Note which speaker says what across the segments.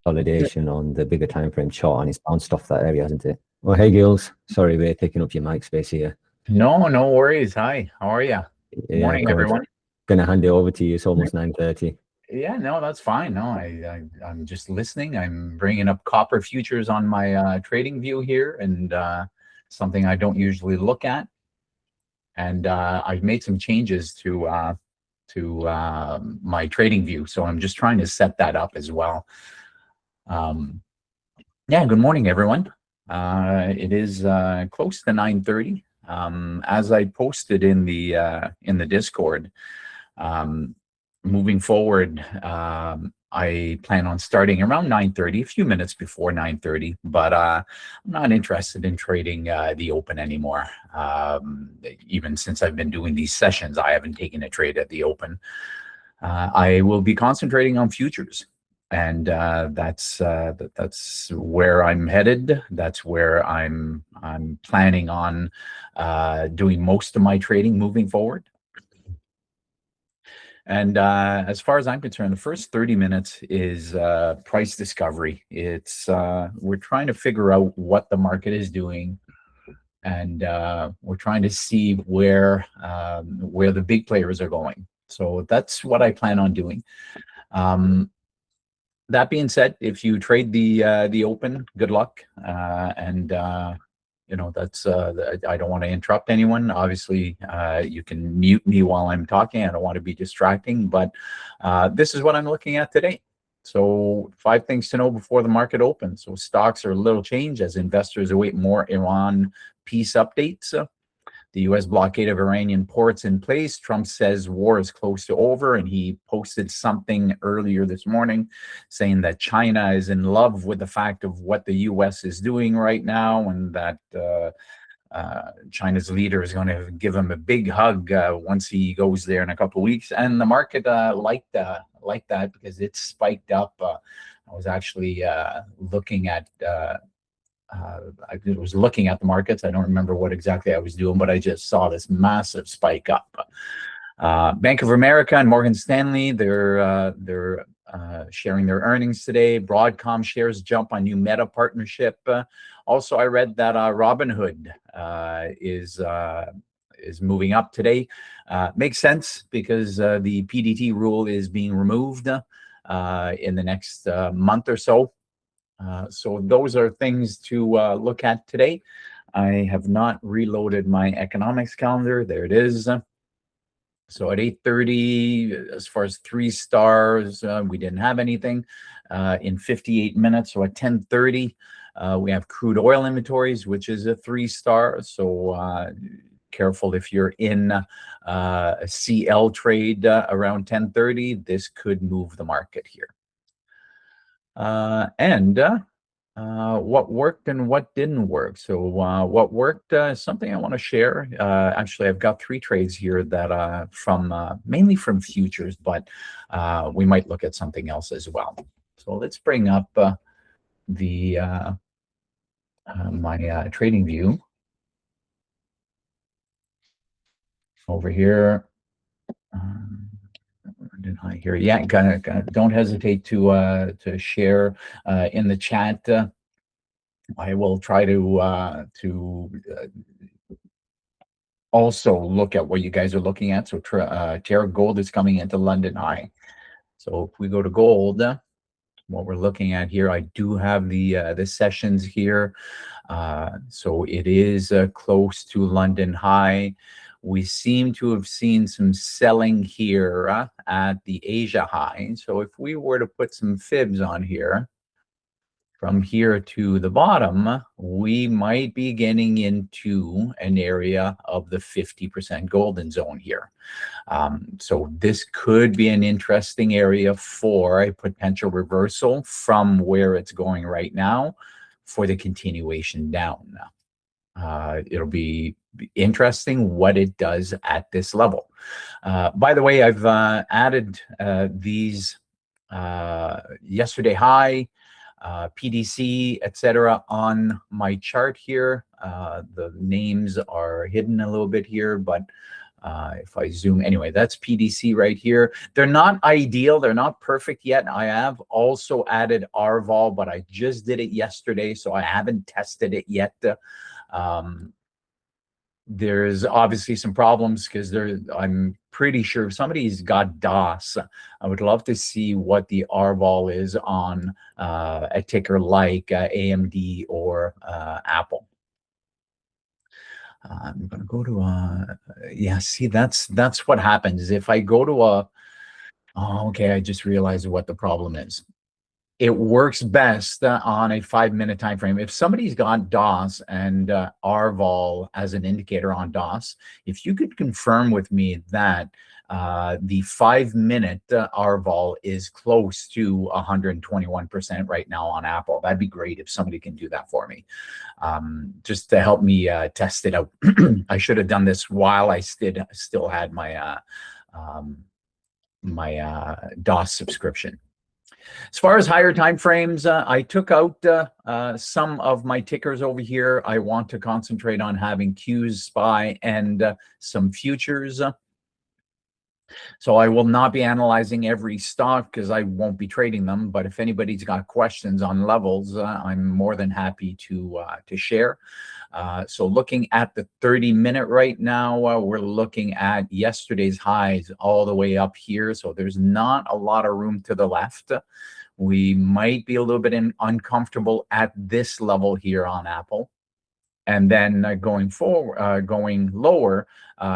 Speaker 1: consolidation on the bigger time frame chart, and it's bounced off that area, hasn't it? Well, hey, Gills. Sorry, we're taking up your mic space here.
Speaker 2: No worries. Hi, how are you?
Speaker 1: Yeah,
Speaker 2: Morning,
Speaker 1: good.
Speaker 2: everyone.
Speaker 1: Gonna hand it over to you. It's almost 9:30.
Speaker 2: Yeah, no, that's fine. No, I'm just listening. I'm bringing up copper futures on my TradingView here, and something I don't usually look at. And I've made some changes to my TradingView, so I'm just trying to set that up as well. Yeah, good morning, everyone. It is close to 9:30. As I posted in the Discord, moving forward, I plan on starting around 9:30, a few minutes before 9:30, but I'm not interested in trading the open anymore. Even since I've been doing these sessions, I haven't taken a trade at the open. I will be concentrating on futures. And that's where I'm headed. That's where I'm planning on doing most of my trading moving forward. And as far as I'm concerned, the first 30 minutes is price discovery. It's we're trying to figure out what the market is doing, and we're trying to see where the big players are going. So that's what I plan on doing. That being said, if you trade the open, good luck. You know, that's I don't want to interrupt anyone. Obviously, you can mute me while I'm talking. I don't want to be distracting, but this is what I'm looking at today. So 5 things to know before the market opens. So stocks are a little changed as investors await more Iran peace updates. The U.S. blockade of Iranian ports in place. Trump says war is close to over, and he posted something earlier this morning saying that China is in love with the fact of what the U.S. is doing right now, and that China's leader is going to give him a big hug once he goes there in a couple of weeks. And the market liked that because it spiked up. I was actually looking at I was looking at the markets. I don't remember what exactly I was doing, but I just saw this massive spike up. Bank of America and Morgan Stanley, they're sharing their earnings today. Broadcom shares jump on new Meta partnership. Also, I read that Robinhood is moving up today. Makes sense because the PDT rule is being removed in the next month or so. So those are things to look at today. I have not reloaded my economics calendar. There it is. So at 8:30, as far as 3 stars, we didn't have anything in 58 minutes. So at 10:30, we have crude oil inventories, which is a 3-star. So careful if you're in a CL trade around 10:30. This could move the market here. What worked and what didn't work. So what worked is something I want to share. Actually, I've got 3 trades here that from mainly from futures, but we might look at something else as well. So let's bring up the my TradingView over here. Here, yeah, don't hesitate to share in the chat. I will try to also look at what you guys are looking at. So Terra Gold is coming into London high. So if we go to gold, what we're looking at here, I do have the sessions here. So it is close to London high. We seem to have seen some selling here at the Asia high. So if we were to put some fibs on here, from here to the bottom, we might be getting into an area of the 50% golden zone here. So this could be an interesting area for a potential reversal from where it's going right now for the continuation down. It'll be interesting what it does at this level. By the way, I've added these yesterday high, PDC, etc. on my chart here. The names are hidden a little bit here, but If I zoom, anyway, that's PDC right here. They're not ideal. They're not perfect yet. I have also added RVol, but I just did it yesterday, so I haven't tested it yet. There's obviously some problems because I'm pretty sure if somebody's got DOS, I would love to see what the RVol is on a ticker like AMD or Apple. I'm going to go to yeah, see, that's what happens if I go to oh, okay, I just realized what the problem is. It works best on a 5-minute time frame. If somebody's got DOS and RVol as an indicator on DOS, if you could confirm with me that the 5-minute RVol is close to 121% right now on Apple, that'd be great if somebody can do that for me, just to help me test it out. I should have done this while I still had my DOS subscription. As far as higher time frames, I took out some of my tickers over here. I want to concentrate on having Qs, SPY, and some futures. So I will not be analyzing every stock because I won't be trading them. But if anybody's got questions on levels, I'm more than happy to share. So looking at the 30-minute right now, we're looking at yesterday's highs all the way up here. So there's not a lot of room to the left. We might be a little bit uncomfortable at this level here on Apple. And then going forward, going lower,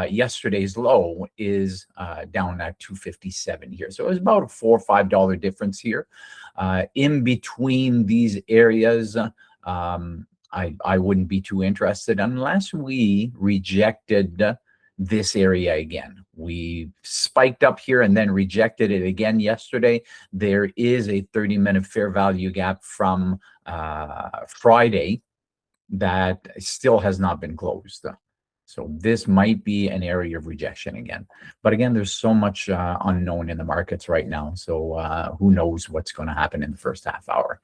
Speaker 2: yesterday's low is down at 257 here. So it's about a $4 or $5 difference here. In between these areas, I wouldn't be too interested unless we rejected this area again. We spiked up here and then rejected it again yesterday. There is a 30-minute fair value gap from Friday that still has not been closed. So this might be an area of rejection again. But again, there's so much unknown in the markets right now. So who knows what's going to happen in the first half hour.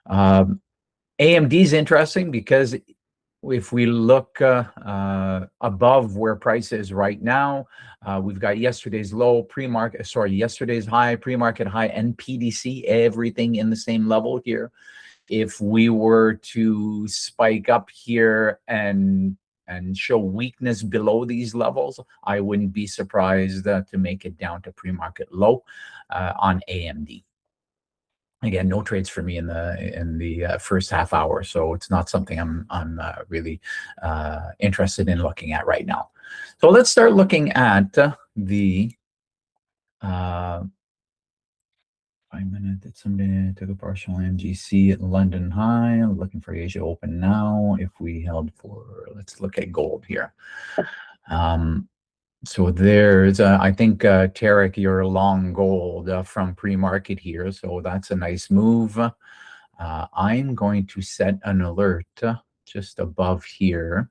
Speaker 2: AMD is interesting because if we look above where price is right now, we've got yesterday's low, yesterday's high, pre-market high, and PDC, everything in the same level here. If we were to spike up here and show weakness below these levels, I wouldn't be surprised to make it down to pre-market low on AMD. Again, no trades for me in the first half hour, so it's not something I'm really interested in looking at right now. So let's start looking at the 5-minute. Did somebody took a partial MGC at London high? I'm looking for Asia open now. If we held for, let's look at gold here. So there's, I think, Tarek, you're long gold from pre-market here. So that's a nice move. I'm going to set an alert just above here.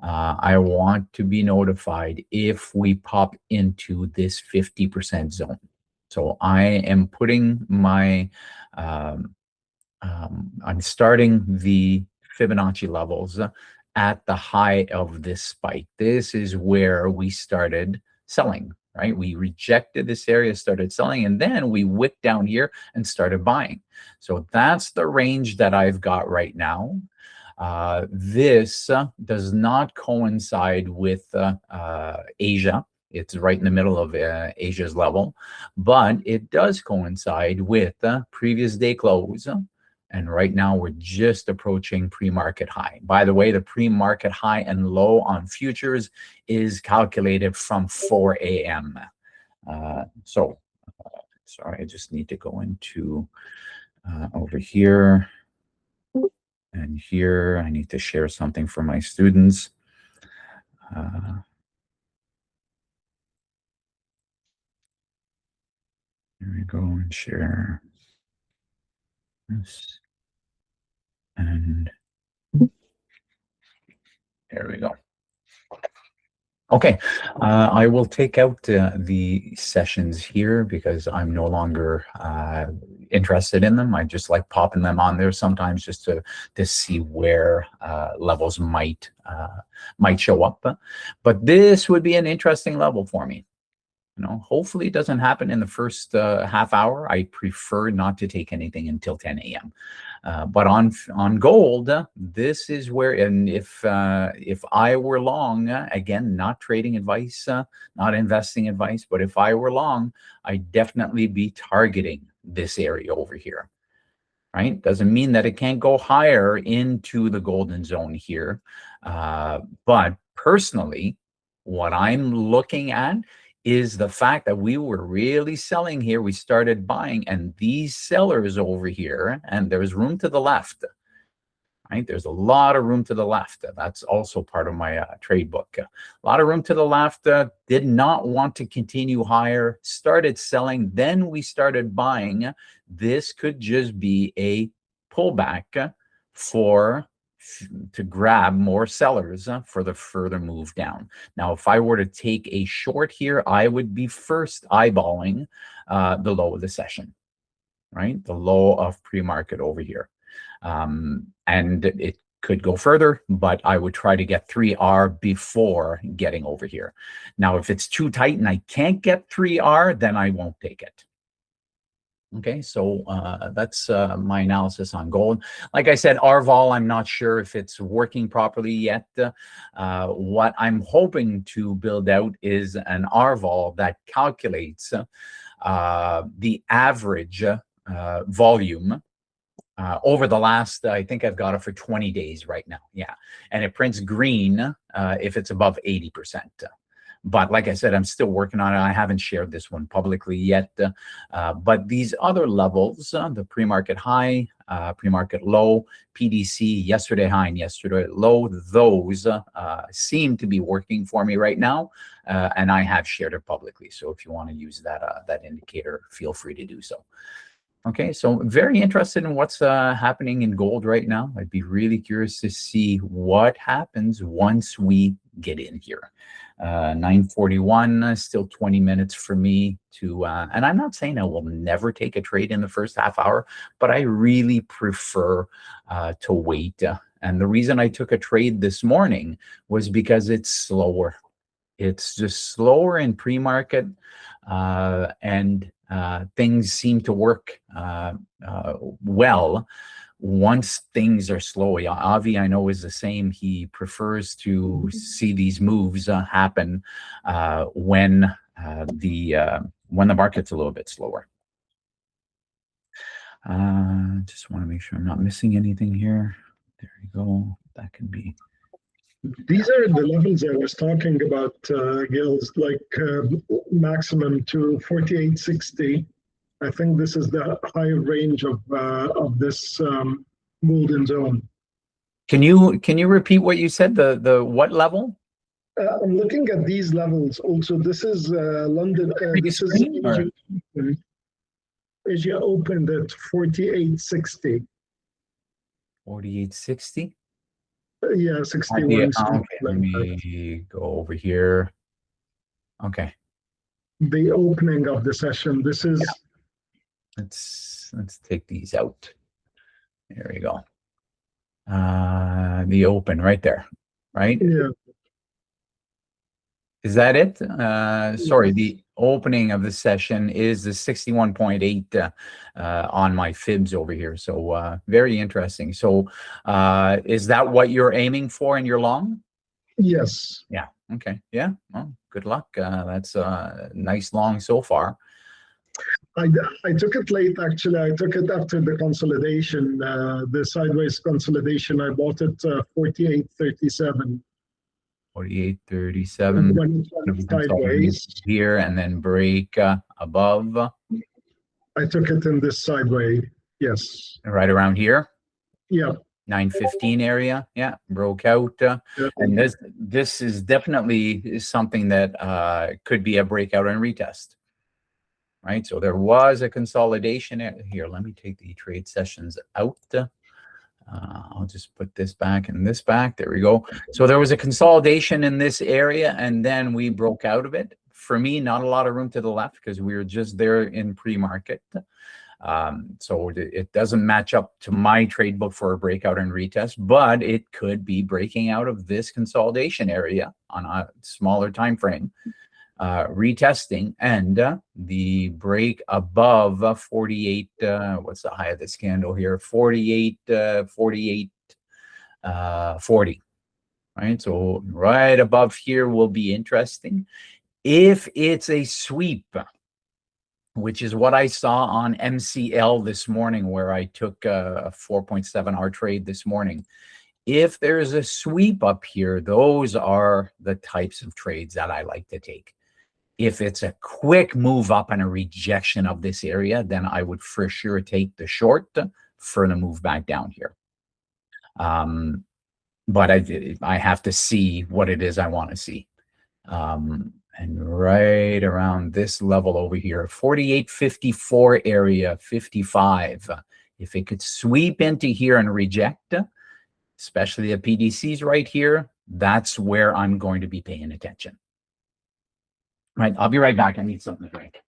Speaker 2: I want to be notified if we pop into this 50% zone. So I am putting my, I'm starting the Fibonacci levels at the high of this spike. This is where we started selling, right? We rejected this area, started selling, and then we wicked down here and started buying. So that's the range that I've got right now. This does not coincide with Asia. It's right in the middle of Asia's level, but it does coincide with previous day close. And right now we're just approaching pre-market high. By the way, the pre-market high and low on futures is calculated from 4 a.m. Sorry, I just need to go into over here and here. I need to share something for my students. Here we go and share this. And there we go. Okay, I will take out the sessions here because I'm no longer interested in them. I just like popping them on there sometimes just to see where levels might show up. But this would be an interesting level for me. You know, hopefully it doesn't happen in the first half hour. I prefer not to take anything until 10 a.m. But on gold, this is where, and if I were long, again, not trading advice, not investing advice, but if I were long, I'd definitely be targeting this area over here. Right? Doesn't mean that it can't go higher into the golden zone here. But personally, what I'm looking at is the fact that we were really selling here. We started buying, and these sellers over here, and there's room to the left. Right? There's a lot of room to the left. That's also part of my trade book. A lot of room to the left. Did not want to continue higher. Started selling. Then we started buying. This could just be a pullback to grab more sellers for the further move down. Now, if I were to take a short here, I would be first eyeballing the low of the session, right? The low of pre-market over here. And it could go further, but I would try to get 3R before getting over here. Now, if it's too tight and I can't get 3R, then I won't take it. Okay, so that's my analysis on gold. Like I said, RVol, I'm not sure if it's working properly yet. What I'm hoping to build out is an RVol that calculates the average volume over the last, I think I've got it for 20 days right now. Yeah, and it prints green if it's above 80%. But like I said, I'm still working on it. I haven't shared this one publicly yet. But these other levels, the pre-market high, pre-market low, PDC, yesterday high and yesterday low, those seem to be working for me right now. And I have shared it publicly. So if you want to use that indicator, feel free to do so. Okay, so very interested in what's happening in gold right now. I'd be really curious to see what happens once we get in here. 9:41, still 20 minutes for me to, and I'm not saying I will never take a trade in the first half hour, but I really prefer to wait. And the reason I took a trade this morning was because it's slower. It's just slower in pre-market, and things seem to work well once things are slow. Avi, I know, is the same. He prefers to see these moves happen when the market's a little bit slower. Just want to make sure I'm not missing anything here. There you go. That can be.
Speaker 3: These are the levels I was talking about, Gills, like maximum to 48.60. I think this is the high range of this golden zone.
Speaker 2: Can you repeat what you said? The what level?
Speaker 3: I'm looking at these levels also. This is London. This is Asia opened at 48.60.
Speaker 2: 48.60.
Speaker 3: Yeah, 61.
Speaker 2: Okay, let me go over here. Okay.
Speaker 3: The opening of the session. This is.
Speaker 2: Yeah. Let's take these out. There we go. The open right there, right?
Speaker 3: Yeah.
Speaker 2: Is that it? Sorry, the opening of the session is the 61.8 on my fibs over here. So very interesting. So is that what you're aiming for in your long?
Speaker 3: Yes.
Speaker 2: Yeah. Okay. Yeah. Well, good luck. That's a nice long so far.
Speaker 3: I took it late, actually. I took it after the consolidation, the sideways consolidation. I bought it 48.37.
Speaker 2: 48.37
Speaker 3: sideways
Speaker 2: here, and then break above.
Speaker 3: I took it in this sideway. Yes.
Speaker 2: Right around here.
Speaker 3: Yeah.
Speaker 2: 9:15 area. Yeah, broke out. And this is definitely something that could be a breakout and retest. Right, so there was a consolidation here. Let me take the trade sessions out. I'll just put this back and this back. There we go. So there was a consolidation in this area, and then we broke out of it. For me, not a lot of room to the left because we were just there in pre-market. So it doesn't match up to my trade book for a breakout and retest, but it could be breaking out of this consolidation area on a smaller time frame, retesting, and the break above 48. What's the high of this candle here? 48, 40. Right. So right above here will be interesting. If it's a sweep, which is what I saw on MCL this morning, where I took a 4.7 hour trade this morning. If there's a sweep up here, those are the types of trades that I like to take. If it's a quick move up and a rejection of this area, then I would for sure take the short for the move back down here. But I have to see what it is I want to see. And right around this level over here, 48.54 area, 55. If it could sweep into here and reject, especially the PDCs right here, that's where I'm going to be paying attention. Right, I'll be right back. I need something to drink.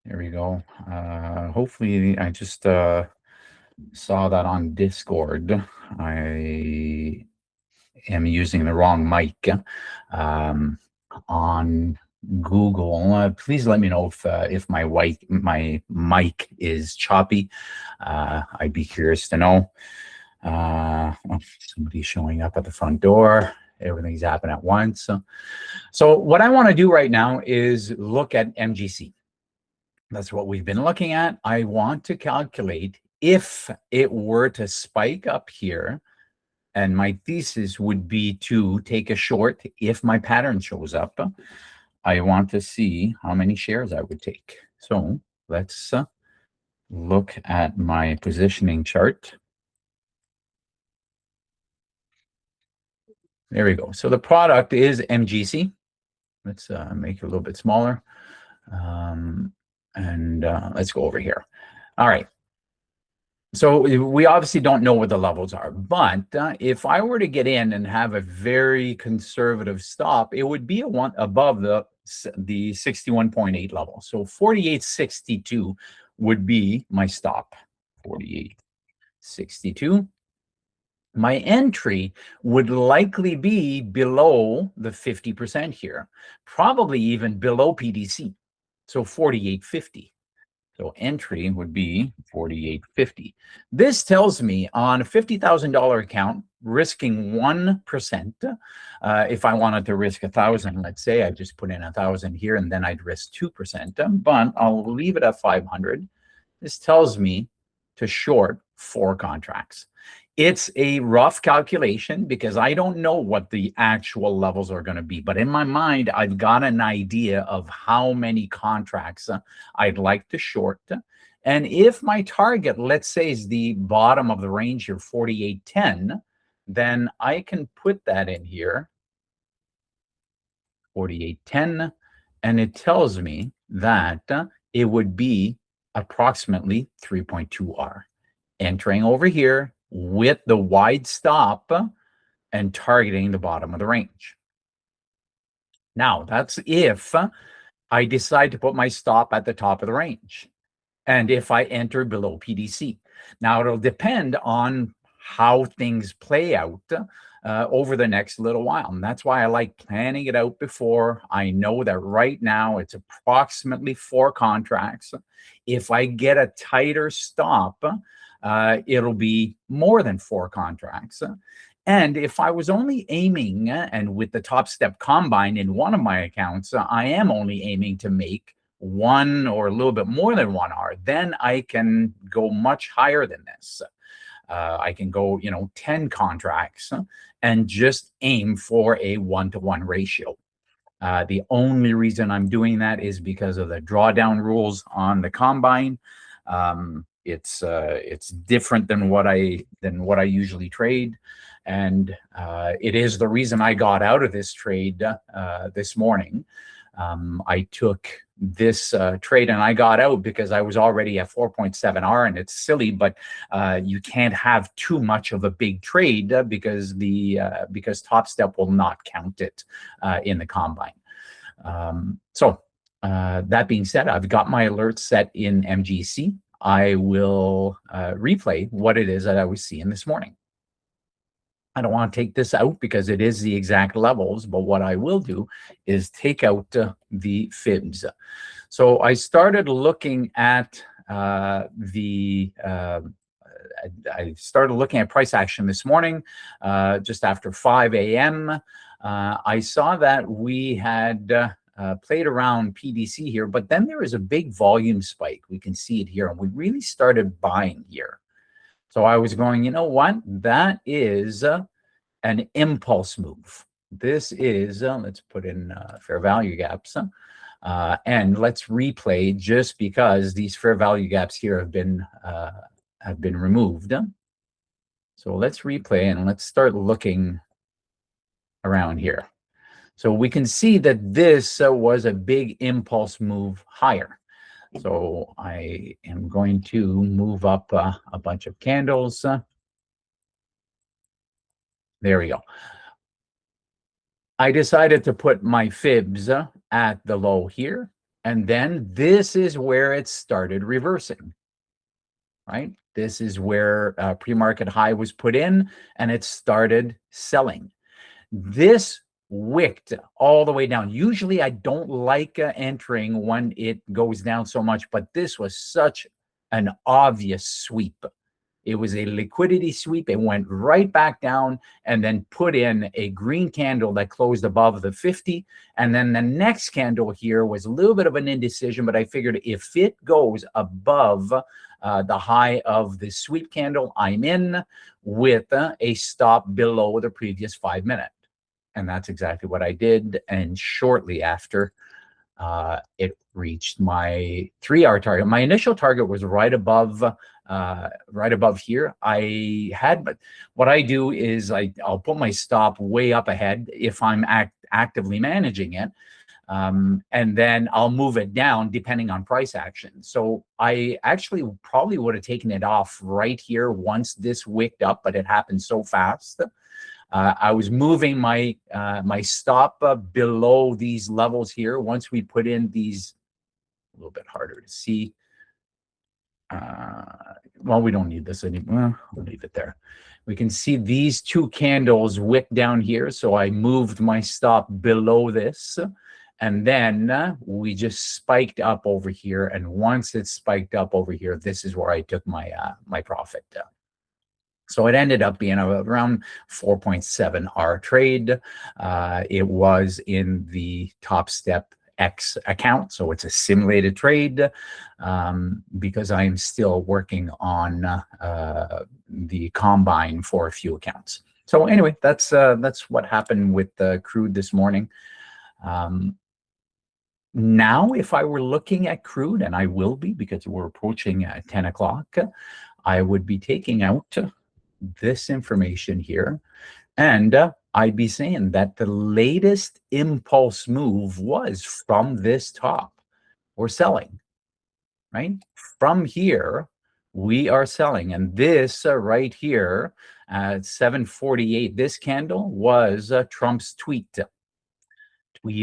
Speaker 2: There we go. Hopefully, I just saw that on Discord. I am using the wrong mic on Google. Please let me know if my mic is choppy. I'd be curious to know. Somebody's showing up at the front door. Everything's happening at once. So what I want to do right now is look at MGC. That's what we've been looking at. I want to calculate if it were to spike up here, and my thesis would be to take a short if my pattern shows up. I want to see how many shares I would take. So let's look at my positioning chart. There we go. So the product is MGC. Let's make it a little bit smaller. Let's go over here. All right. So we obviously don't know what the levels are, but if I were to get in and have a very conservative stop, it would be one above the 61.8 level. So 48.62 would be my stop. 48.62. My entry would likely be below the 50% here, probably even below PDC. So 48.50. So entry would be 48.50. This tells me on a $50,000 account, risking 1%. If I wanted to risk 1,000, let's say I just put in 1,000 here, and then I'd risk 2%. But I'll leave it at 500. This tells me to short 4 contracts. It's a rough calculation because I don't know what the actual levels are going to be. But in my mind, I've got an idea of how many contracts I'd like to short. And if my target, let's say, is the bottom of the range here, 48.10, then I can put that in here, 48.10, and it tells me that it would be approximately 3.2R. Entering over here with the wide stop and targeting the bottom of the range. Now, that's if I decide to put my stop at the top of the range and if I enter below PDC. Now, it'll depend on how things play out. over the next little while. And that's why I like planning it out before. I know that right now it's approximately 4 contracts. If I get a tighter stop, it'll be more than 4 contracts. And if I was only aiming, and with the TopStep Combine in one of my accounts, I am only aiming to make 1 or a little bit more than 1 R, then I can go much higher than this. I can go, 10 contracts and just aim for a 1-to-1 ratio. The only reason I'm doing that is because of the drawdown rules on the Combine. It's different than what I usually trade, and it is the reason I got out of this trade this morning. I took this trade and I got out because I was already at 4.7 R, and it's silly, but you can't have too much of a big trade because TopStep will not count it in the Combine. So that being said, I've got my alerts set in MGC. I will replay what it is that I was seeing this morning. I don't want to take this out because it is the exact levels, but what I will do is take out the fibs. So I started looking at I started looking at price action this morning, just after 5 a.m. I saw that we had played around PDC here, but then there is a big volume spike. We can see it here, and we really started buying here. So I was going, you know what? That is an impulse move. This is, let's put in fair value gaps, and let's replay just because these fair value gaps here have been removed. So let's replay and let's start looking around here. So we can see that this was a big impulse move higher. So I am going to move up a bunch of candles. There we go. I decided to put my fibs at the low here, and then this is where it started reversing, right? This is where pre-market high was put in, and it started selling. This wicked all the way down. Usually I don't like entering when it goes down so much, but this was such an obvious sweep. It was a liquidity sweep. It went right back down and then put in a green candle that closed above the 50. And then the next candle here was a little bit of an indecision, but I figured if it goes above the high of the sweep candle, I'm in with a stop below the previous 5-minute. And that's exactly what I did. And shortly after, it reached my 3-hour target. My initial target was right above here. But what I do is I'll put my stop way up ahead if I'm actively managing it. And then I'll move it down depending on price action. So I actually probably would have taken it off right here once this wicked up, but it happened so fast. I was moving my my stop below these levels here. Once we put in these, a little bit harder to see. Well, we don't need this anymore. We'll leave it there. We can see these 2 candles wick down here. So I moved my stop below this, and then we just spiked up over here. And once it spiked up over here, this is where I took my my profit. So it ended up being around 4.7 R trade. It was in the TopStep X account, so it's a simulated trade because I'm still working on the Combine for a few accounts. So anyway, that's what happened with the crude this morning. Now, if I were looking at crude, and I will be because we're approaching 10 o'clock, I would be taking out this information here, and I'd be saying that the latest impulse move was from this top. We're selling, right? From here, we are selling. And this right here at 7:48, this candle was Trump's tweet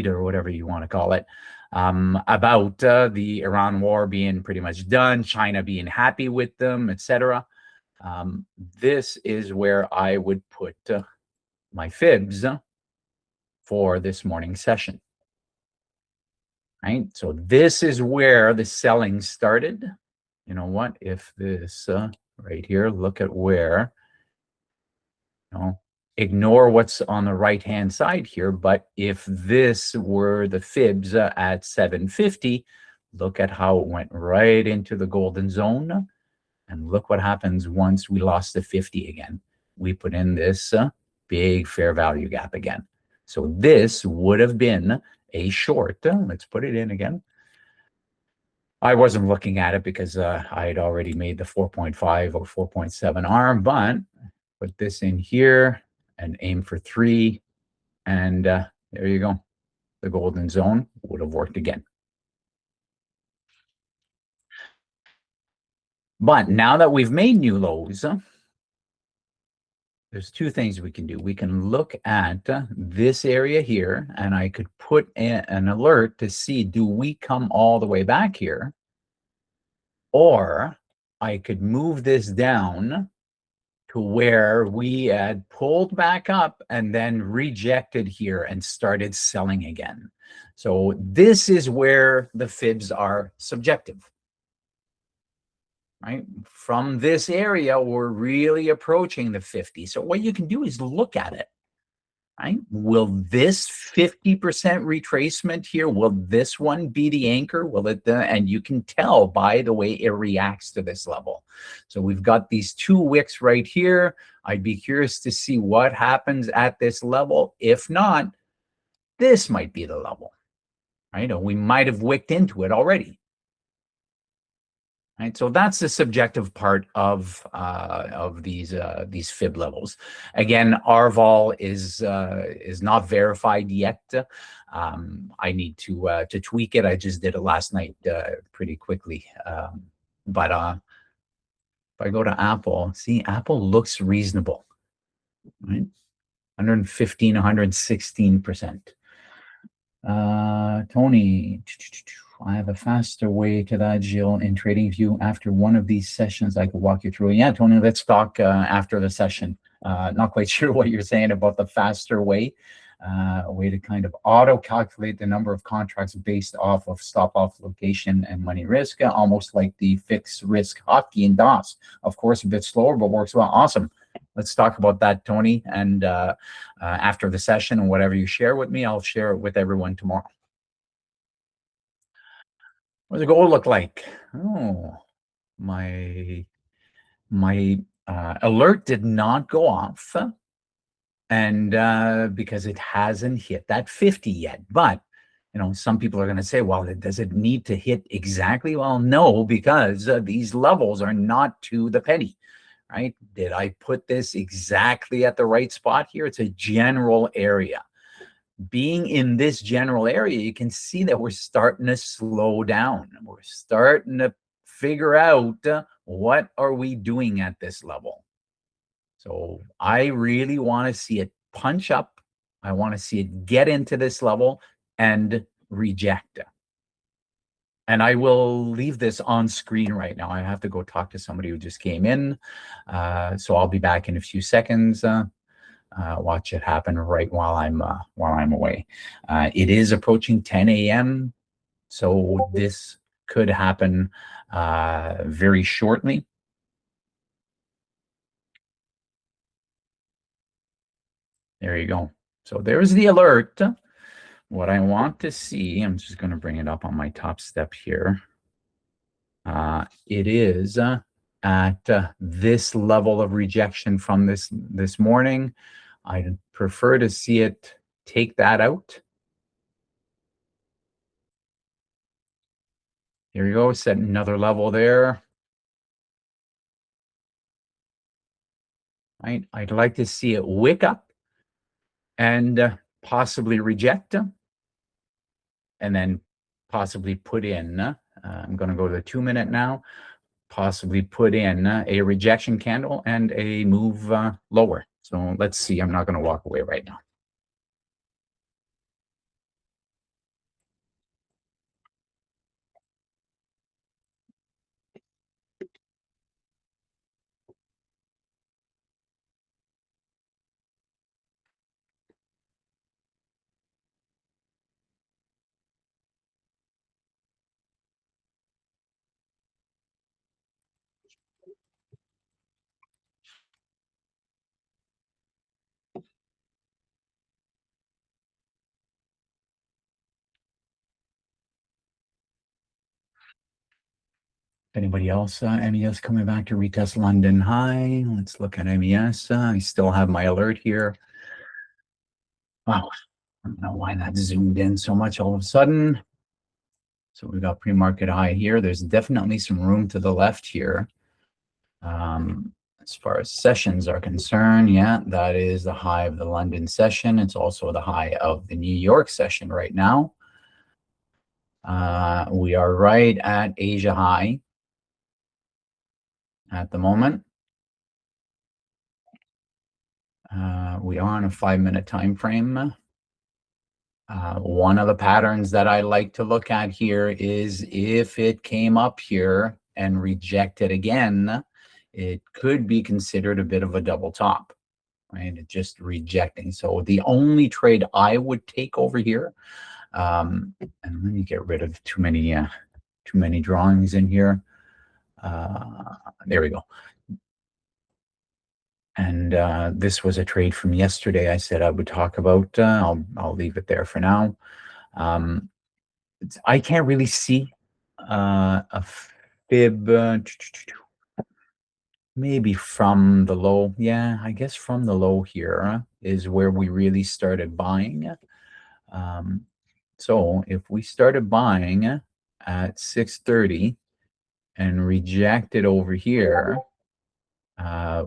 Speaker 2: or whatever you want to call it, about the Iran war being pretty much done, China being happy with them, etc. This is where I would put my fibs for this morning session. Right? So this is where the selling started. You know what? If this right here, look at where, you know, ignore what's on the right-hand side here, but if this were the fibs at 750, look at how it went right into the golden zone. And look what happens once we lost the 50 again. We put in this big fair value gap again. So this would have been a short. Let's put it in again. I wasn't looking at it because I had already made the 4.5 or 4.7 arm, but put this in here and aim for 3. And there you go. The golden zone would have worked again. But now that we've made new lows, there's two things we can do. We can look at this area here, and I could put an alert to see, do we come all the way back here? Or I could move this down to where we had pulled back up and then rejected here and started selling again. So this is where the fibs are subjective. Right? From this area, we're really approaching the 50. So what you can do is look at it. Right? Will this 50% retracement here, will this one be the anchor? Will it? And you can tell by the way it reacts to this level. So we've got these two wicks right here. I'd be curious to see what happens at this level. If not, this might be the level. Right? Or we might have wicked into it already. Right, so that's the subjective part of these fib levels. Again, RVOL is not verified yet. I need to tweak it. I just did it last night pretty quickly. But if I go to Apple, see, Apple looks reasonable. Right, 115, 116%. Tony, I have a faster way to that, Jill, in TradingView. After one of these sessions, I could walk you through. Yeah, Tony, let's talk after the session. Not quite sure what you're saying about the faster way. A way to kind of auto-calculate the number of contracts based off of stop-off location and money risk, almost like the fixed risk hockey in DOS. Of course, a bit slower, but works well. Awesome. Let's talk about that, Tony. And after the session and whatever you share with me, I'll share it with everyone tomorrow. What does the gold look like? Oh, my alert did not go off, and because it hasn't hit that 50 yet. But you know, some people are going to say, well, does it need to hit exactly? Well, no, because these levels are not to the penny. Right? Did I put this exactly at the right spot here? It's a general area. Being in this general area, you can see that we're starting to slow down. We're starting to figure out what are we doing at this level. So I really want to see it punch up. I want to see it get into this level and reject. And I will leave this on screen right now. I have to go talk to somebody who just came in. So I'll be back in a few seconds. Watch it happen right while I'm away. It is approaching 10 a.m. So this could happen very shortly. There you go. So there's the alert. What I want to see, I'm just going to bring it up on my TopStep here. It is at this level of rejection from this morning. I'd prefer to see it take that out. Here you go, set another level there. Right, I'd like to see it wick up and possibly reject, and then possibly put in, I'm going to go to the 2-minute now, possibly put in a rejection candle and a move lower. So let's see, I'm not going to walk away right now. Anybody else? MES coming back to retest London high. Let's look at MES. I still have my alert here. Wow, I don't know why that zoomed in so much all of a sudden. So we've got pre-market high here. There's definitely some room to the left here. As far as sessions are concerned, yeah, that is the high of the London session. It's also the high of the New York session right now. We are right at Asia high at the moment. We are on a 5-minute time frame. One of the patterns that I like to look at here is if it came up here and rejected again, it could be considered a bit of a double top, right? It's just rejecting. So the only trade I would take over here, and let me get rid of too many drawings in here. There we go. And this was a trade from yesterday I said I would talk about. I'll leave it there for now. I can't really see a fib, maybe from the low. Yeah, I guess from the low here is where we really started buying. So if we started buying at 630 and rejected over here,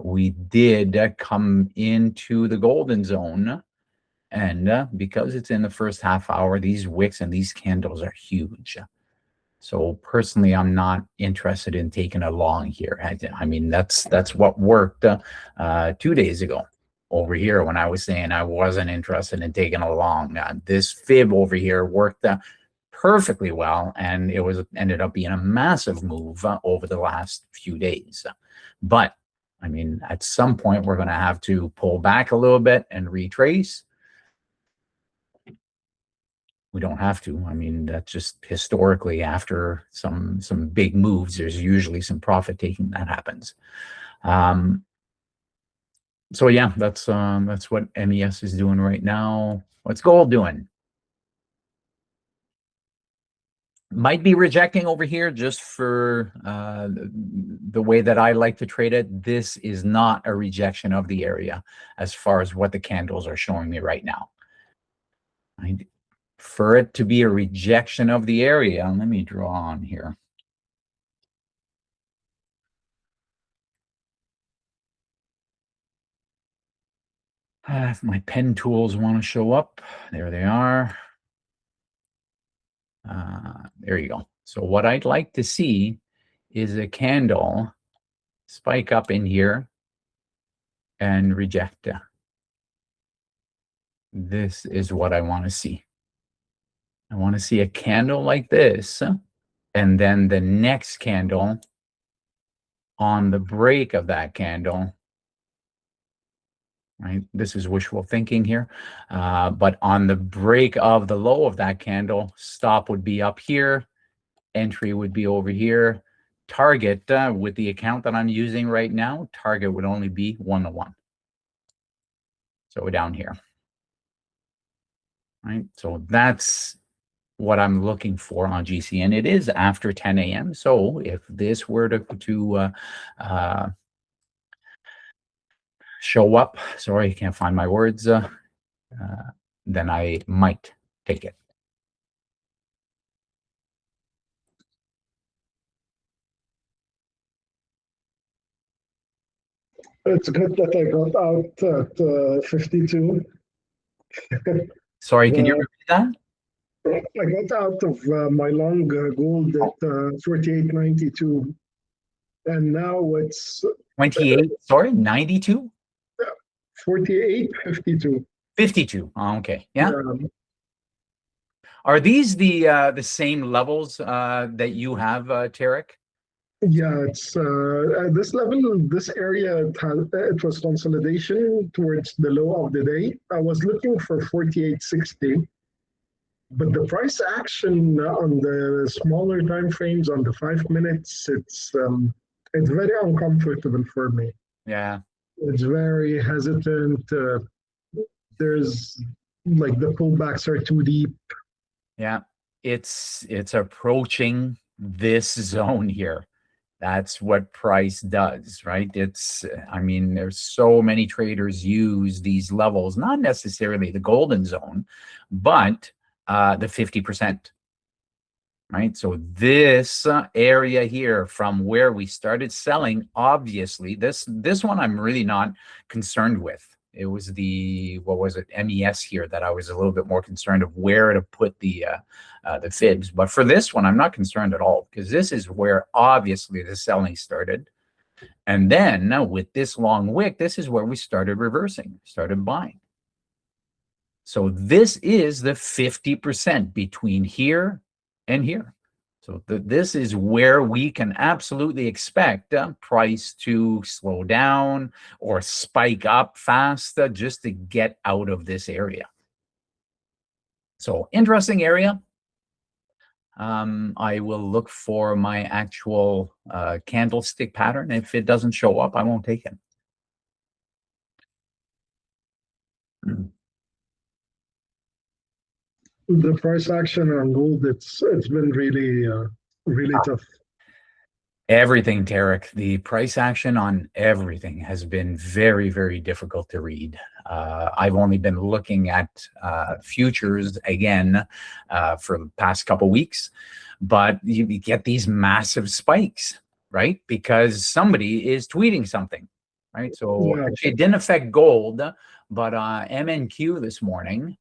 Speaker 2: we did come into the golden zone, and because it's in the first half hour, these wicks and these candles are huge. So personally, I'm not interested in taking a long here. I mean, that's what worked 2 days ago over here when I was saying I wasn't interested in taking a long. This fib over here worked perfectly well, and it ended up being a massive move over the last few days. But I mean, at some point, we're going to have to pull back a little bit and retrace. We don't have to. I mean, that's just historically after some big moves, there's usually some profit taking that happens. So yeah, that's what MES is doing right now. What's gold doing? Might be rejecting over here just for the way that I like to trade it. This is not a rejection of the area as far as what the candles are showing me right now. For it to be a rejection of the area, let me draw on here. If my pen tools want to show up, there they are. There you go. So what I'd like to see is a candle spike up in here and reject. This is what I want to see. I want to see a candle like this, and then the next candle on the break of that candle, right? This is wishful thinking here, but on the break of the low of that candle, stop would be up here, entry would be over here. Target, with the account that I'm using right now, target would only be 1-to-1. So we're down here, right? So that's what I'm looking for on GC, and it is after 10 a.m. So if this were to show up, sorry, I can't find my words, then I might take it.
Speaker 3: It's good that I got out at 52.
Speaker 2: Sorry, can you repeat that?
Speaker 3: I got out of my long gold at 48.92, and now it's
Speaker 2: 28, sorry, 92?
Speaker 3: 48.52.
Speaker 2: 52. Oh, okay. Yeah. Are these the same levels that you have, Tarek?
Speaker 3: Yeah, it's at this level, this area, it was consolidation towards the low of the day. I was looking for 48.60, but the price action on the smaller time frames, on the 5 minutes, it's very uncomfortable for me.
Speaker 2: Yeah.
Speaker 3: It's very hesitant. There's like the pullbacks are too deep.
Speaker 2: Yeah, it's approaching this zone here. That's what price does, right? It's, I mean, there's so many traders use these levels, not necessarily the golden zone, but the 50%, right? So this area here from where we started selling, obviously, this one I'm really not concerned with. It was the, what was it, MES here that I was a little bit more concerned of where to put the fibs. But for this one, I'm not concerned at all, because this is where obviously the selling started. And then with this long wick, this is where we started reversing, started buying. So this is the 50% between here and here. So this is where we can absolutely expect price to slow down or spike up fast just to get out of this area. So interesting area. I will look for my actual candlestick pattern. If it doesn't show up, I won't take it.
Speaker 3: The price action on gold, it's been really tough.
Speaker 2: Everything, Tarek. The price action on everything has been very, very difficult to read. I've only been looking at futures again for the past couple weeks, but you get these massive spikes, right? Because somebody is tweeting something, right? So
Speaker 3: Yeah.
Speaker 2: actually it didn't affect gold, but MNQ this morning,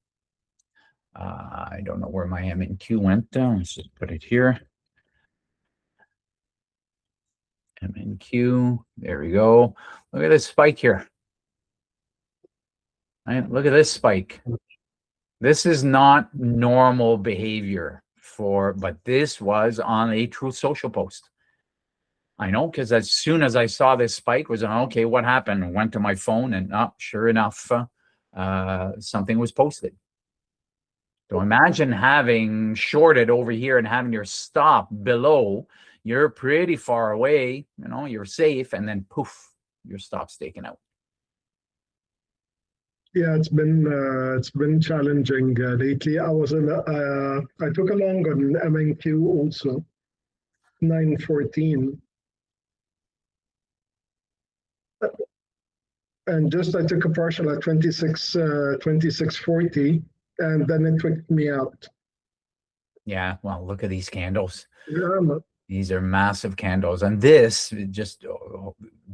Speaker 2: I don't know where my MNQ went. Let's just put it here. MNQ, there we go. Look at this spike here. Right? Look at this spike. This is not normal behavior but this was on a Truth Social post. I know, because as soon as I saw this spike, was okay, what happened? I went to my phone and sure enough, something was posted. So imagine having shorted over here and having your stop below. You're pretty far away, you know, you're safe, and then poof, your stop's taken out.
Speaker 3: Yeah, it's been challenging lately. I took a long on MNQ also, 914, and just I took a partial at 26.40, and then it took me out.
Speaker 2: Yeah, well, look at these candles.
Speaker 3: Yeah.
Speaker 2: These are massive candles, and this just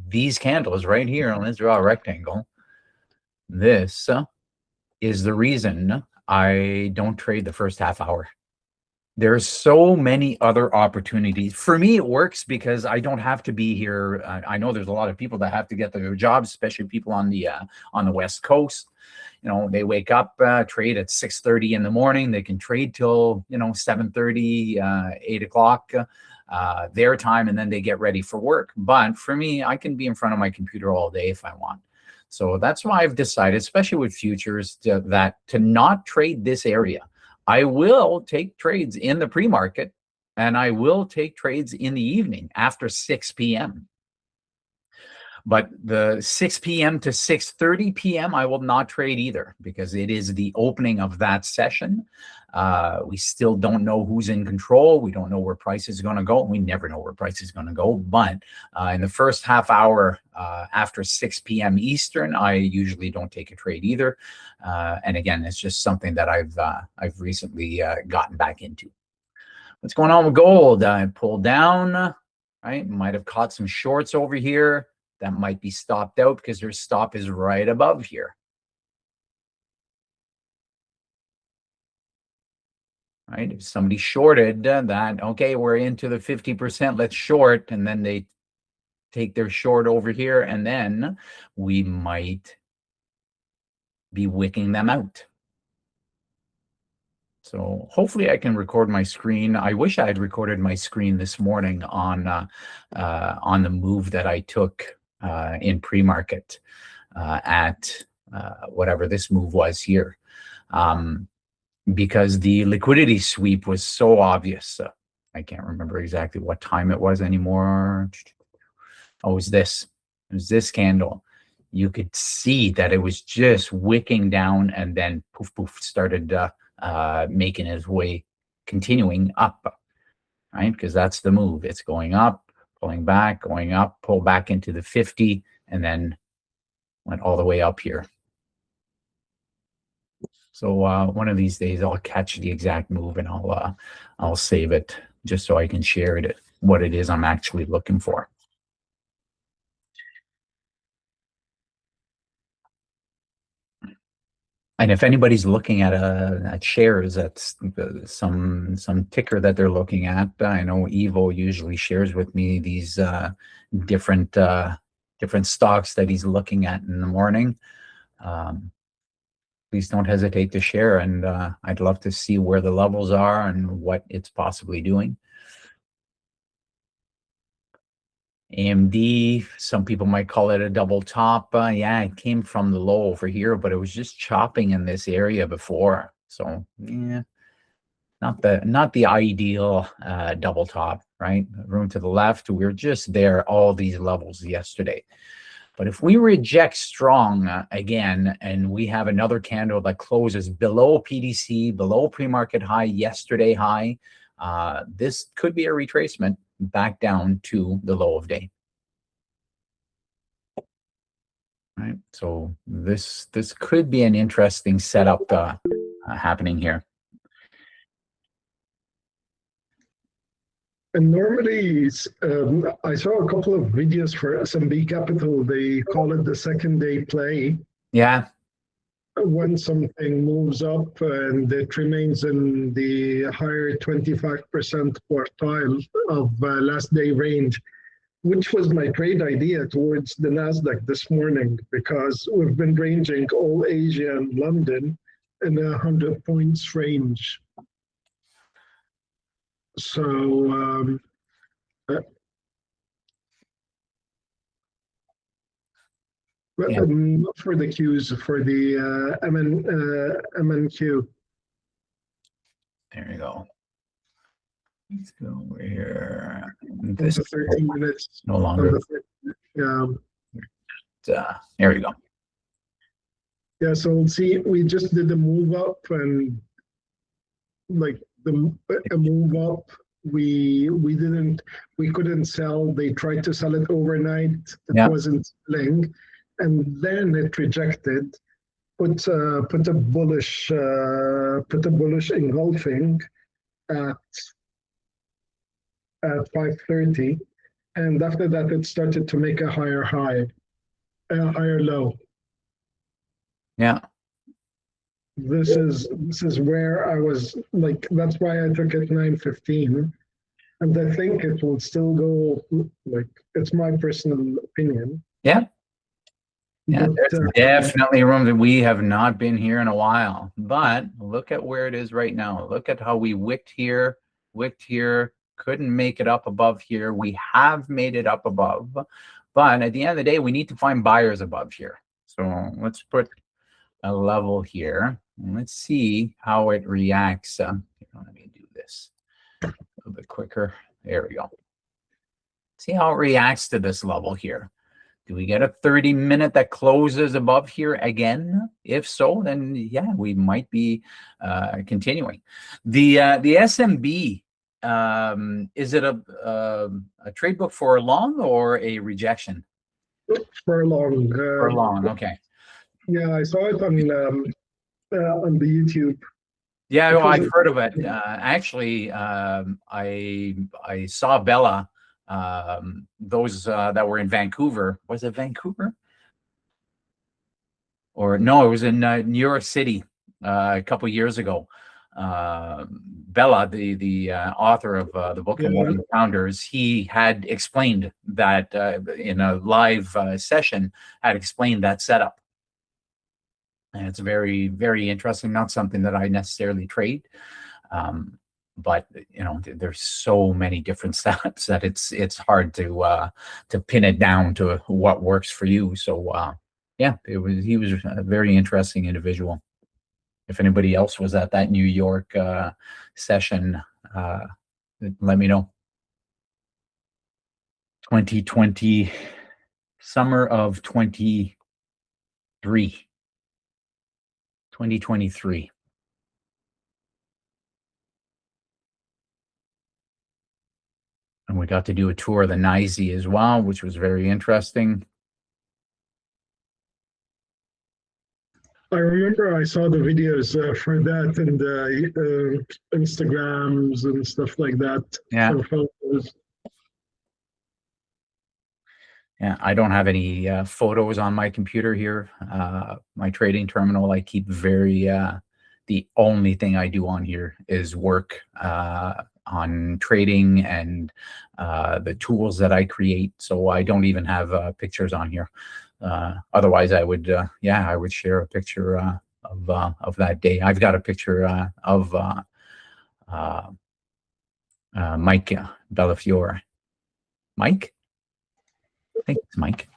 Speaker 2: these candles right here. Let's draw a rectangle. This is the reason I don't trade the first half hour. There's so many other opportunities. For me, it works because I don't have to be here. I know there's a lot of people that have to get their jobs, especially people on the West Coast. You know, they wake up, trade at 6:30 in the morning. They can trade till 7:30, 8 o'clock their time, and then they get ready for work. But for me, I can be in front of my computer all day if I want. So that's why I've decided, especially with futures, to not trade this area. I will take trades in the pre-market, and I will take trades in the evening after 6 p.m. But the 6 p.m. to 6:30 p.m. I will not trade either, because it is the opening of that session. We still don't know who's in control. We don't know where price is going to go. We never know where price is going to go. But in the first half hour after 6 p.m. Eastern, I usually don't take a trade either. And again, it's just something that I've recently gotten back into. What's going on with gold? I pulled down, right? Might have caught some shorts over here. That might be stopped out because their stop is right above here. Right? If somebody shorted that, okay, we're into the 50%, let's short, and then they take their short over here, and then we might be wicking them out. So hopefully I can record my screen. I wish I had recorded my screen this morning on the move that I took in pre-market at whatever this move was here, because the liquidity sweep was so obvious. I can't remember exactly what time it was anymore. Oh, it was this. It was this candle. You could see that it was just wicking down, and then poof, poof, started making its way, continuing up, right? Because that's the move. It's going up, pulling back, going up, pull back into the 50, and then went all the way up here. So one of these days I'll catch the exact move and I'll save it just so I can share it, what it is I'm actually looking for. And if anybody's looking at shares, that's some ticker that they're looking at. I know Evo usually shares with me these different stocks that he's looking at in the morning. Please don't hesitate to share, and I'd love to see where the levels are and what it's possibly doing. AMD, some people might call it a double top. Yeah, it came from the low over here, but it was just chopping in this area before. So yeah, not the ideal double top, right? Room to the left. We were just there all these levels yesterday. But if we reject strong again, and we have another candle that closes below PDC, below pre-market high, yesterday high, this could be a retracement back down to the low of day. Right. So this could be an interesting setup happening here.
Speaker 3: And normally, I saw a couple of videos for SMB Capital. They call it the second day play.
Speaker 2: Yeah.
Speaker 3: When something moves up and it remains in the higher 25% quartile of last day range, which was my trade idea towards the NASDAQ this morning, because we've been ranging all Asia and London in a 100 points range. So
Speaker 2: Yeah.
Speaker 3: not for the Qs, for the MNQ.
Speaker 2: There you go. Let's go over here.
Speaker 3: This is 13 minutes.
Speaker 2: No longer. There we go.
Speaker 3: Yeah, so see, we just did a move up, and like a move up, we couldn't sell. They tried to sell it overnight. It wasn't selling, and then it rejected. Put a bullish engulfing at 5:30, and after that it started to make a higher high, a higher low.
Speaker 2: Yeah.
Speaker 3: This is where I was like, that's why I took it 9:15, and I think it will still go, like, it's my personal opinion.
Speaker 2: Yeah. Yeah,
Speaker 3: But,
Speaker 2: there's definitely room that we have not been here in a while. But look at where it is right now. Look at how we wicked here, couldn't make it up above here. We have made it up above. But at the end of the day, we need to find buyers above here. So let's put a level here. And let's see how it reacts. Let me do this a little bit quicker. There we go. See how it reacts to this level here. Do we get a 30-minute that closes above here again? If so, then yeah, we might be continuing. The SMB, is it a trade book for a long or a rejection?
Speaker 3: for a long.
Speaker 2: For a long, okay.
Speaker 3: Yeah, I saw it on the YouTube.
Speaker 2: Yeah, well, I've heard of it. Actually, I saw Bella. Those that were in Vancouver. Was it Vancouver? Or no, it was in New York City a couple years ago. Bella, the author of the book The Morning Founders, he had explained that in a live session, had explained that setup. And it's very, very interesting. Not something that I necessarily trade. But you know, there's so many different setups that it's hard to pin it down to what works for you. So yeah, he was a very interesting individual. If anybody else was at that New York session, let me know. 2020, summer of 2023. And we got to do a tour of the NYSE as well, which was very interesting.
Speaker 3: I remember I saw the videos for that and the Instagrams and stuff like that.
Speaker 2: Yeah.
Speaker 3: For photos.
Speaker 2: Yeah, I don't have any photos on my computer here. My trading terminal, I keep very, the only thing I do on here is work on trading and the tools that I create. So I don't even have pictures on here. Otherwise, I would, yeah, I would share a picture of that day. I've got a picture of Mike Bellafiore. Mike? I think it's Mike.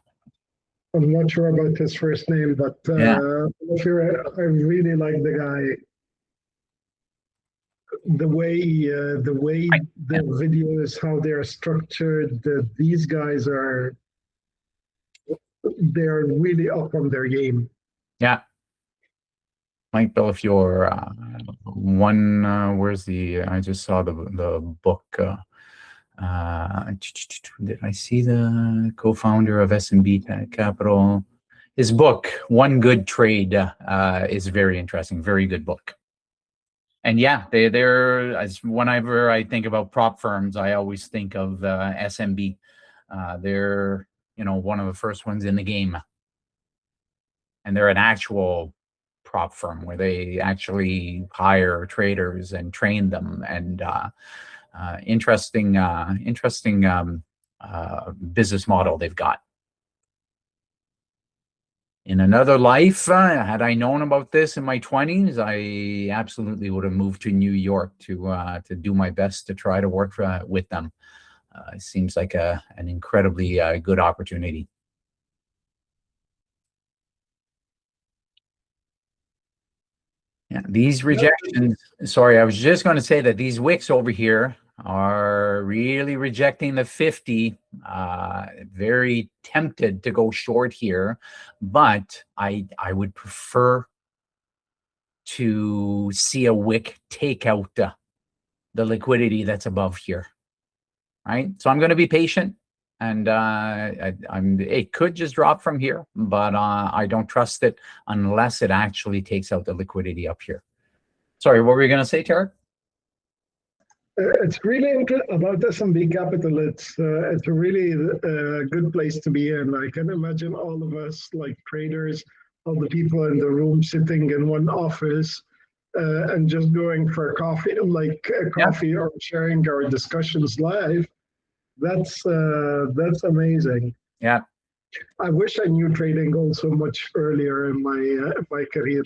Speaker 3: I'm not sure about his first name, but
Speaker 2: Yeah.
Speaker 3: I really like the guy. The way the videos, how they're structured, these guys they're really up on their game.
Speaker 2: Yeah. Mike Bellafiore, where's the, I just saw the book. Did I see the co-founder of SMB Capital? His book, One Good Trade, is very interesting. Very good book. And yeah, they're as whenever I think about prop firms, I always think of SMB. They're, you know, one of the first ones in the game, and they're an actual prop firm where they actually hire traders and train them, and interesting business model they've got. In another life, had I known about this in my 20s, I absolutely would have moved to New York to do my best to try to work with them. It seems like an incredibly good opportunity. Yeah, these rejections, sorry, I was just going to say that these wicks over here are really rejecting the 50. Very tempted to go short here, but I would prefer to see a wick take out the liquidity that's above here, right? So I'm going to be patient, and it could just drop from here, but I don't trust it unless it actually takes out the liquidity up here. Sorry, what were you going to say, Tarek?
Speaker 3: It's really interesting about SMB Capital. It's a really good place to be in. I can imagine all of us, like traders, all the people in the room sitting in one office and just going for coffee, like coffee, or sharing our discussions live. That's amazing.
Speaker 2: Yeah.
Speaker 3: I wish I knew trading also much earlier in my career.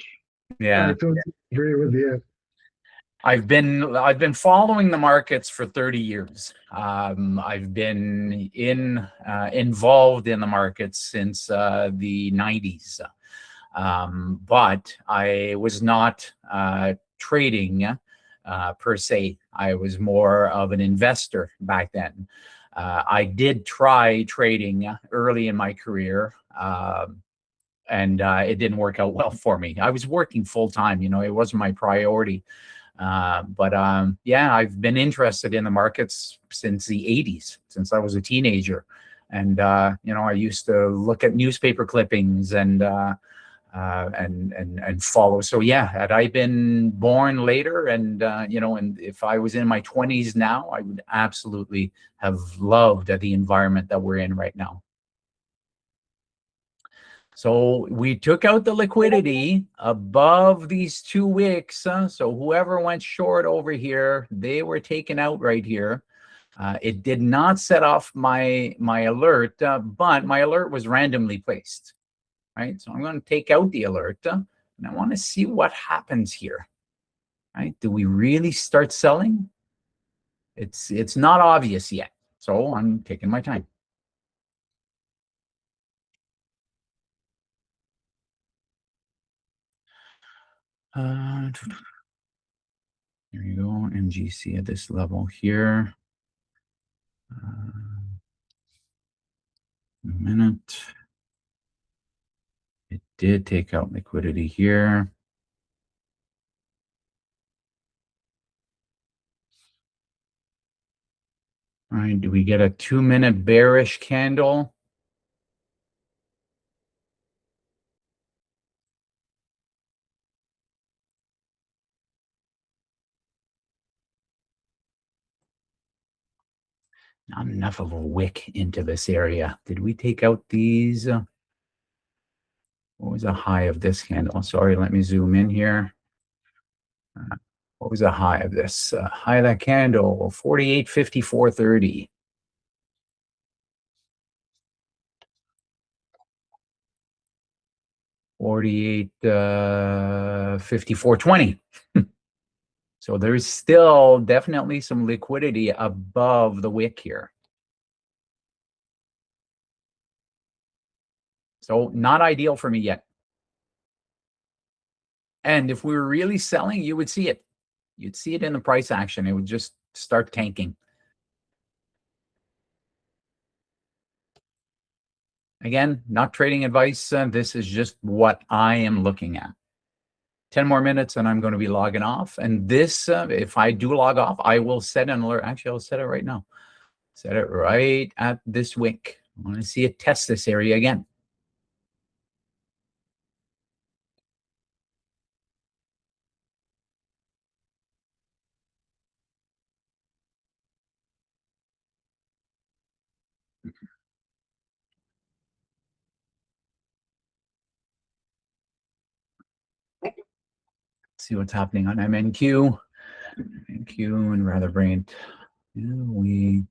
Speaker 2: Yeah.
Speaker 3: I totally agree with you.
Speaker 2: I've been following the markets for 30 years. I've been involved in the markets since the 90s, but I was not trading per se. I was more of an investor back then. I did try trading early in my career, and it didn't work out well for me. I was working full time, you know, it wasn't my priority. But yeah, I've been interested in the markets since the 80s, since I was a teenager. And, you know, I used to look at newspaper clippings and follow. So yeah, had I been born later and, you know, and if I was in my 20s now, I would absolutely have loved the environment that we're in right now. So we took out the liquidity above these two wicks. So whoever went short over here, they were taken out right here. It did not set off my alert, but my alert was randomly placed, right? So I'm going to take out the alert, and I want to see what happens here, right? Do we really start selling? It's not obvious yet, so I'm taking my time. Here you go, MGC at this level here. A minute. It did take out liquidity here. All right, do we get a 2-minute bearish candle? Not enough of a wick into this area. Did we take out these? What was the high of this candle? Sorry, let me zoom in here. What was the high of this? High of that candle, 48.54.30. 48.54.20. So there's still definitely some liquidity above the wick here. So not ideal for me yet. And if we were really selling, you would see it. You'd see it in the price action. It would just start tanking. Again, not trading advice. This is just what I am looking at. 10 more minutes and I'm going to be logging off. And this, if I do log off, I will set an alert. Actually, I'll set it right now. Set it right at this wick. I want to see it test this area again. See what's happening on MNQ. MNQ and rather bring it.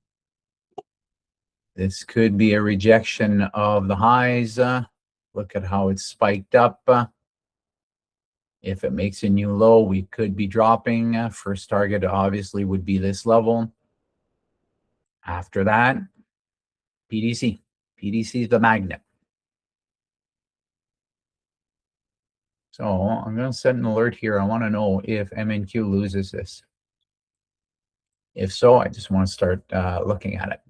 Speaker 2: This could be a rejection of the highs. Look at how it's spiked up. If it makes a new low, we could be dropping. First target obviously would be this level. After that, PDC. PDC is the magnet. So I'm going to set an alert here. I want to know if MNQ loses this. If so, I just want to start looking at it.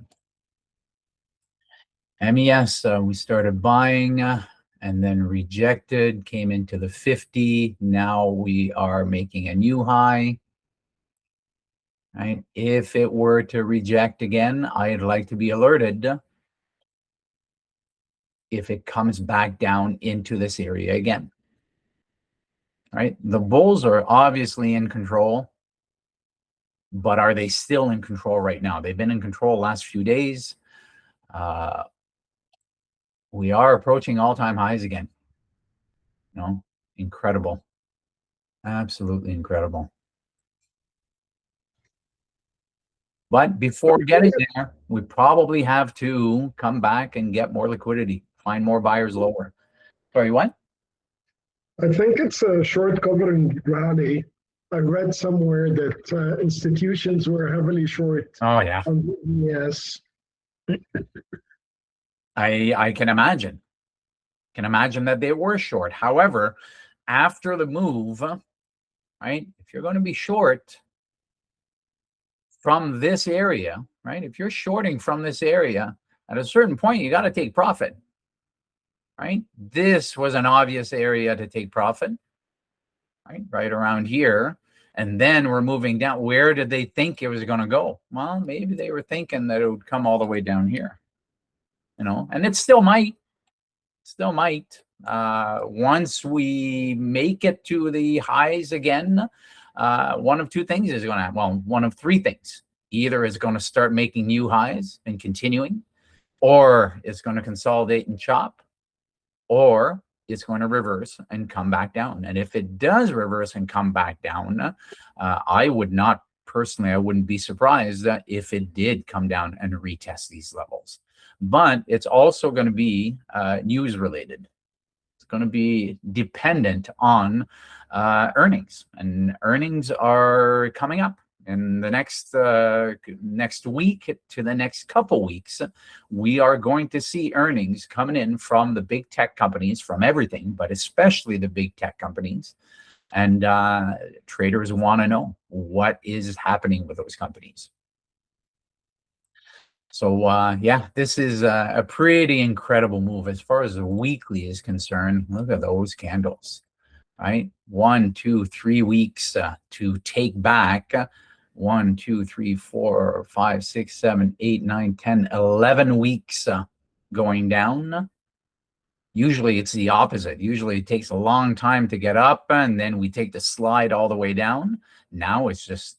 Speaker 2: MES, we started buying and then rejected, came into the 50. Now we are making a new high. Right? If it were to reject again, I'd like to be alerted if it comes back down into this area again. Right? The bulls are obviously in control, but are they still in control right now? They've been in control the last few days. We are approaching all-time highs again. You know, incredible. Absolutely incredible. But before getting there, we probably have to come back and get more liquidity, find more buyers lower. Sorry, what?
Speaker 3: I think it's a short covering rally. I read somewhere that institutions were heavily short.
Speaker 2: Oh, yeah.
Speaker 3: Yes.
Speaker 2: I can imagine. Can imagine that they were short. However, after the move, right, if you're going to be short from this area, right, if you're shorting from this area, at a certain point, you got to take profit, right? This was an obvious area to take profit, right around here. And then we're moving down. Where did they think it was going to go? Well, maybe they were thinking that it would come all the way down here, you know, and it still might. Still might. Once we make it to the highs again, one of two things is going to happen. Well, one of three things. Either it's going to start making new highs and continuing, or it's going to consolidate and chop, or it's going to reverse and come back down. And if it does reverse and come back down, I would not personally, I wouldn't be surprised if it did come down and retest these levels. But it's also going to be news related. It's going to be dependent on earnings, and earnings are coming up in the next week to the next couple weeks. We are going to see earnings coming in from the big tech companies, from everything, but especially the big tech companies. And traders want to know what is happening with those companies. So, yeah, this is a pretty incredible move as far as the weekly is concerned. Look at those candles, right? 1, 2, 3 weeks to take back 1, 2, 3, 4, 5, 6, 7, 8, 9, 10, 11 weeks going down. Usually it's the opposite. Usually it takes a long time to get up, and then we take the slide all the way down. Now it's just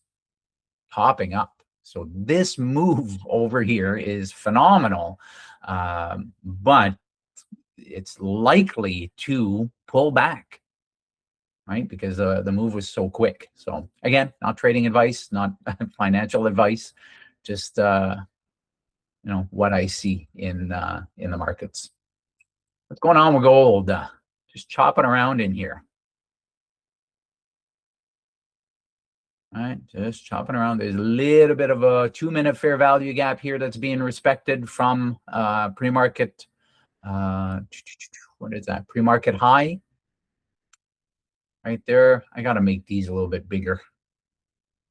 Speaker 2: popping up. So this move over here is phenomenal, but it's likely to pull back, right? Because the move was so quick. So again, not trading advice, not financial advice, just what I see in the markets. What's going on with gold? Just chopping around in here. All right, just chopping around. There's a little bit of a 2-minute fair value gap here that's being respected from pre-market. What is that? Pre-market high. Right there. I got to make these a little bit bigger.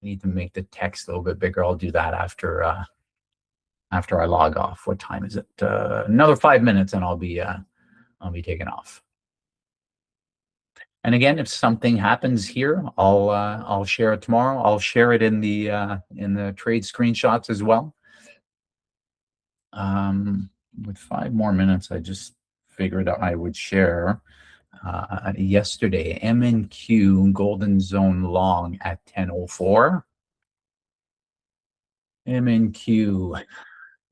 Speaker 2: I need to make the text a little bit bigger. I'll do that after I log off. What time is it? Another 5 minutes, and I'll be taking off. And again, if something happens here, I'll share it tomorrow. I'll share it in the trade screenshots as well. With 5 more minutes, I just figured I would share yesterday MNQ Golden Zone long at 10:04. MNQ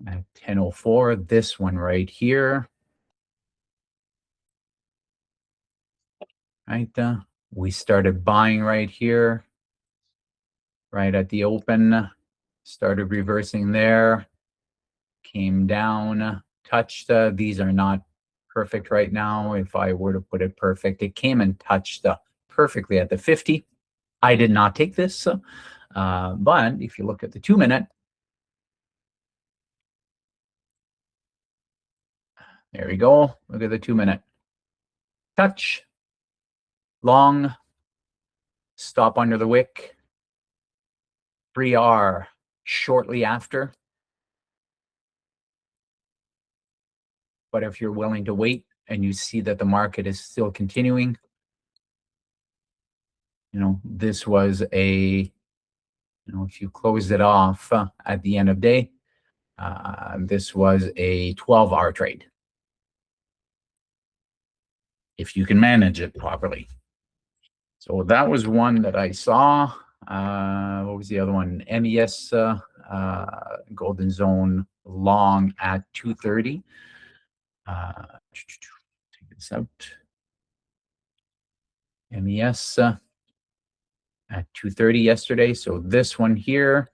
Speaker 2: at 10:04. This one right here. Right, we started buying right here, right at the open, started reversing there, came down, touched, these are not perfect right now. If I were to put it perfect, it came and touched perfectly at the 50. I did not take this, but if you look at the 2-minute, there we go. Look at the 2-minute. Touch. Long, stop under the wick, 3R shortly after. But if you're willing to wait and you see that the market is still continuing, this was if you closed it off at the end of day, this was a 12-hour trade. If you can manage it properly. So that was one that I saw. What was the other one? MES Golden Zone long at 2:30. Take this out. MES at 2:30 yesterday. So this one here.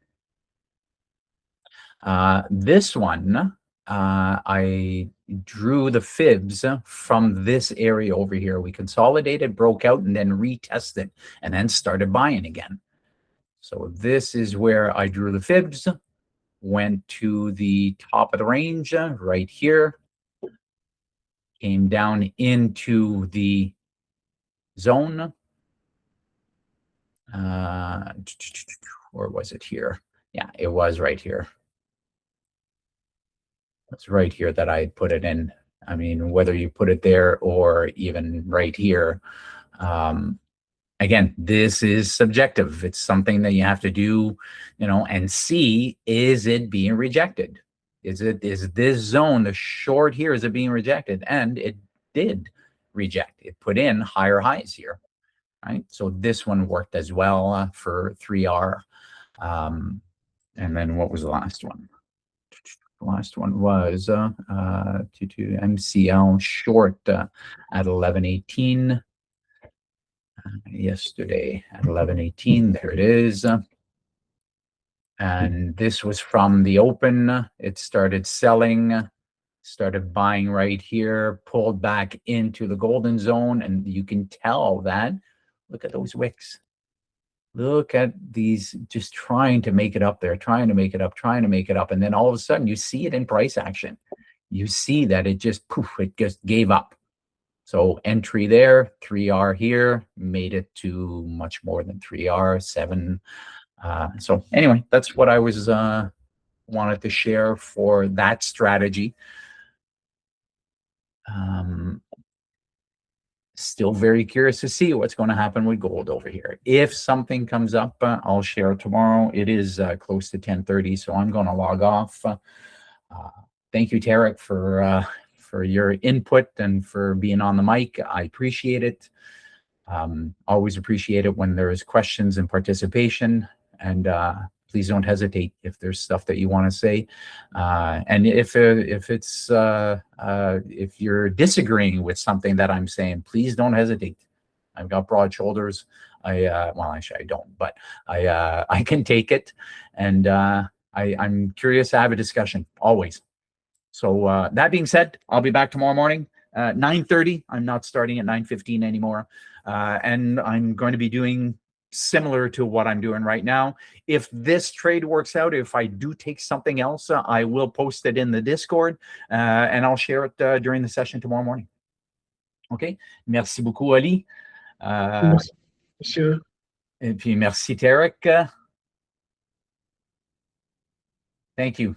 Speaker 2: This one, I drew the fibs from this area over here. We consolidated, broke out, and then retested, and then started buying again. So this is where I drew the fibs, went to the top of the range right here, came down into the zone. Or was it here? Yeah, it was right here. It's right here that I put it in. I mean, whether you put it there or even right here, again, this is subjective. It's something that you have to do, and see, is it being rejected? Is this zone, the short here, is it being rejected? And it did reject. It put in higher highs here, right? So this one worked as well for 3R. And then what was the last one? The last one was to MCL short at 11:18 yesterday at 11:18. There it is. And this was from the open. It started selling, started buying right here, pulled back into the golden zone, and you can tell that. Look at those wicks. Look at these, just trying to make it up there, trying to make it up, trying to make it up. And then all of a sudden you see it in price action. You see that it just, poof, it just gave up. So entry there, 3R here, made it to much more than 3R, 7. So anyway, that's what I was wanted to share for that strategy. still very curious to see what's going to happen with gold over here. If something comes up, I'll share tomorrow. It is close to 10:30, so I'm going to log off. Thank you, Tarek, for your input and for being on the mic. I appreciate it. Always appreciate it when there's questions and participation. And please don't hesitate if there's stuff that you want to say. And if you're disagreeing with something that I'm saying, please don't hesitate. I've got broad shoulders. Well, actually I don't, but I can take it. And I'm curious to have a discussion always. So that being said, I'll be back tomorrow morning, 9:30. I'm not starting at 9:15 anymore. And I'm going to be doing similar to what I'm doing right now. If this trade works out, if I do take something else, I will post it in the Discord and I'll share it during the session tomorrow morning. Okay. Merci beaucoup, Ali.
Speaker 3: Monsieur.
Speaker 2: Et puis merci, Tarek. Thank you.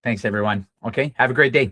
Speaker 2: Thanks, everyone. Okay. Have a great day.